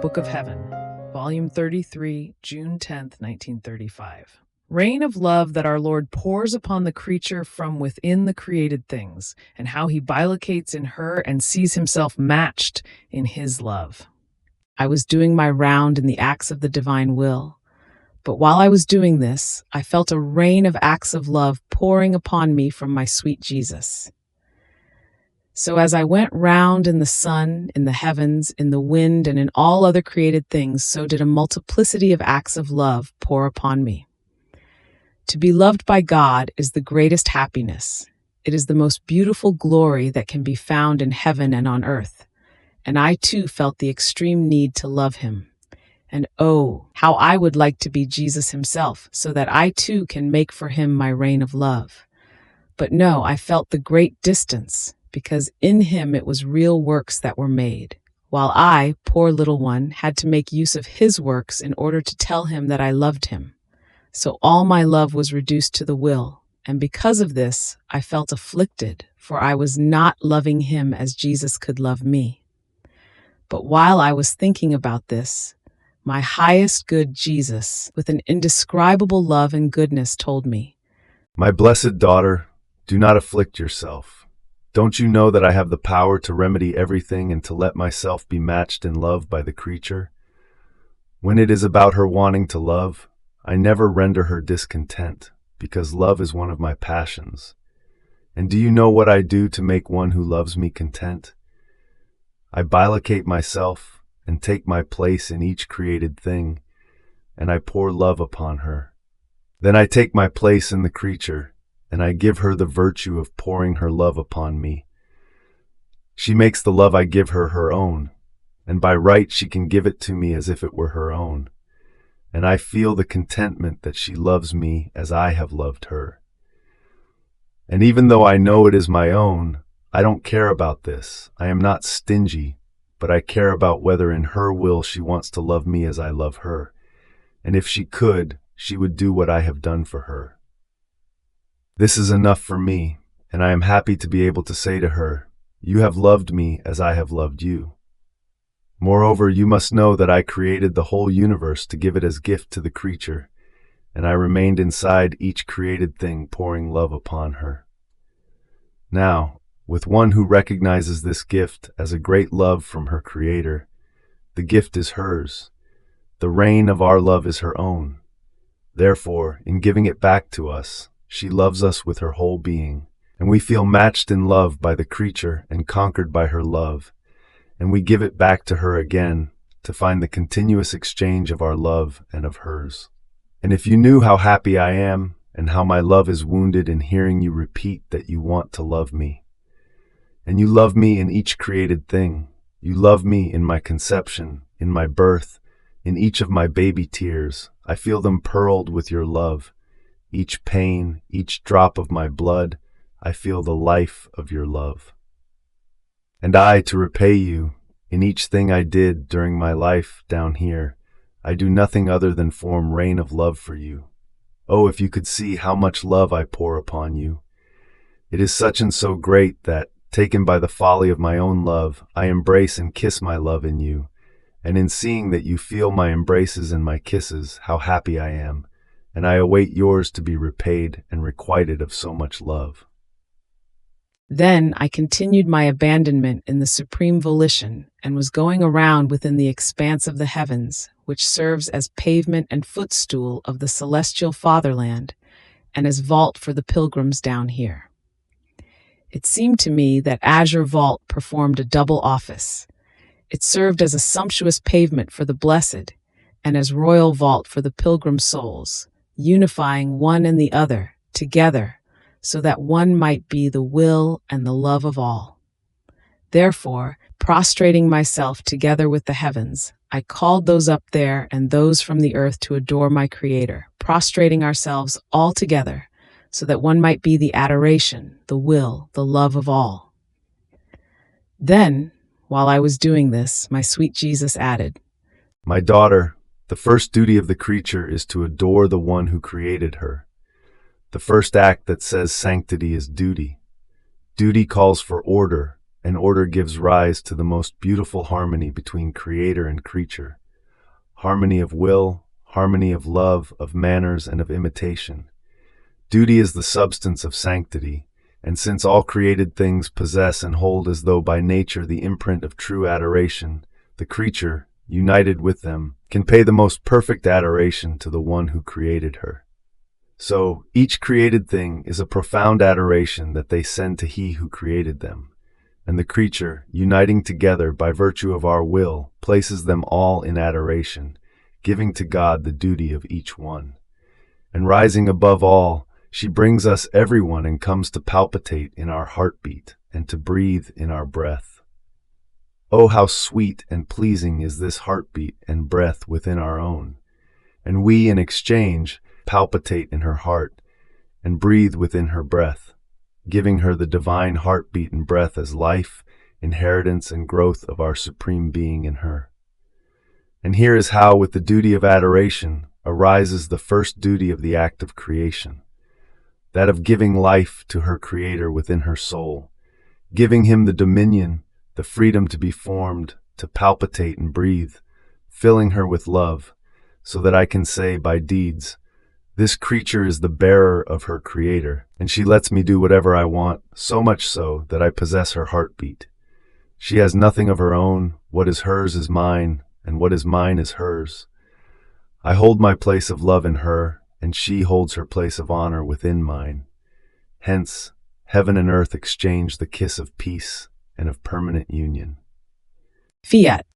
Book of Heaven, Volume 33, June 10th, 1935. Rain of love that our Lord pours upon the creature from within the created things, and how he bilocates in her and sees himself matched in his love. I was doing my round in the acts of the divine will, but while I was doing this, I felt a rain of acts of love pouring upon me from my sweet Jesus. So as I went round in the sun, in the heavens, in the wind, and in all other created things, so did a multiplicity of acts of love pour upon me. To be loved by God is the greatest happiness. It is the most beautiful glory that can be found in heaven and on earth. And I too felt the extreme need to love him. And oh, how I would like to be Jesus himself, so that I too can make for him my rain of love. But no, I felt the great distance, because in him it was real works that were made, while I, poor little one, had to make use of his works in order to tell him that I loved him. So all my love was reduced to the will, and because of this, I felt afflicted, for I was not loving him as Jesus could love me. But while I was thinking about this, my highest good Jesus, with an indescribable love and goodness, told me, "My blessed daughter, do not afflict yourself. Don't you know that I have the power to remedy everything and to let myself be matched in love by the creature? When it is about her wanting to love, I never render her discontent, because love is one of my passions. And do you know what I do to make one who loves me content? I bilocate myself and take my place in each created thing, and I pour love upon her. Then I take my place in the creature, and I give her the virtue of pouring her love upon me. She makes the love I give her her own, and by right she can give it to me as if it were her own. And I feel the contentment that she loves me as I have loved her. And even though I know it is my own, I don't care about this. I am not stingy, but I care about whether in her will she wants to love me as I love her. And if she could, she would do what I have done for her. This is enough for me, and I am happy to be able to say to her, 'You have loved me as I have loved you.' Moreover, you must know that I created the whole universe to give it as gift to the creature, and I remained inside each created thing pouring love upon her. Now, with one who recognizes this gift as a great love from her Creator, the gift is hers. The reign of our love is her own. Therefore, in giving it back to us, she loves us with her whole being, and we feel matched in love by the creature and conquered by her love, and we give it back to her again to find the continuous exchange of our love and of hers. And if you knew how happy I am and how my love is wounded in hearing you repeat that you want to love me, and you love me in each created thing, you love me in my conception, in my birth, in each of my baby tears, I feel them pearled with your love. Each pain, each drop of my blood, I feel the life of your love. And I, to repay you, in each thing I did during my life down here, I do nothing other than form rain of love for you. Oh, if you could see how much love I pour upon you. It is such and so great that, taken by the folly of my own love, I embrace and kiss my love in you. And in seeing that you feel my embraces and my kisses, how happy I am. And I await yours to be repaid and requited of so much love." Then I continued my abandonment in the supreme volition and was going around within the expanse of the heavens, which serves as pavement and footstool of the celestial fatherland and as vault for the pilgrims down here. It seemed to me that azure vault performed a double office. It served as a sumptuous pavement for the blessed and as royal vault for the pilgrim souls, unifying one and the other together so that one might be the will and the love of all. Therefore, prostrating myself together with the heavens, I called those up there and those from the earth to adore my Creator, prostrating ourselves all together so that one might be the adoration, the will, the love of all. Then, while I was doing this, my sweet Jesus added, "My daughter, the first duty of the creature is to adore the one who created her. The first act that says sanctity is duty. Duty calls for order, and order gives rise to the most beautiful harmony between creator and creature. Harmony of will, harmony of love, of manners, and of imitation. Duty is the substance of sanctity, and since all created things possess and hold as though by nature the imprint of true adoration, the creature, united with them, can pay the most perfect adoration to the one who created her. So, each created thing is a profound adoration that they send to He who created them, and the creature, uniting together by virtue of our will, places them all in adoration, giving to God the duty of each one. And rising above all, she brings us everyone and comes to palpitate in our heartbeat and to breathe in our breath. Oh, how sweet and pleasing is this heartbeat and breath within our own. And we, in exchange, palpitate in her heart and breathe within her breath, giving her the divine heartbeat and breath as life, inheritance, and growth of our supreme being in her. And here is how, with the duty of adoration, arises the first duty of the act of creation, that of giving life to her Creator within her soul, giving Him the dominion, the freedom to be formed, to palpitate and breathe, filling her with love, so that I can say by deeds, this creature is the bearer of her Creator, and she lets me do whatever I want, so much so that I possess her heartbeat. She has nothing of her own. What is hers is mine, and what is mine is hers. I hold my place of love in her, and she holds her place of honor within mine. Hence, heaven and earth exchange the kiss of peace and of permanent union. Fiat.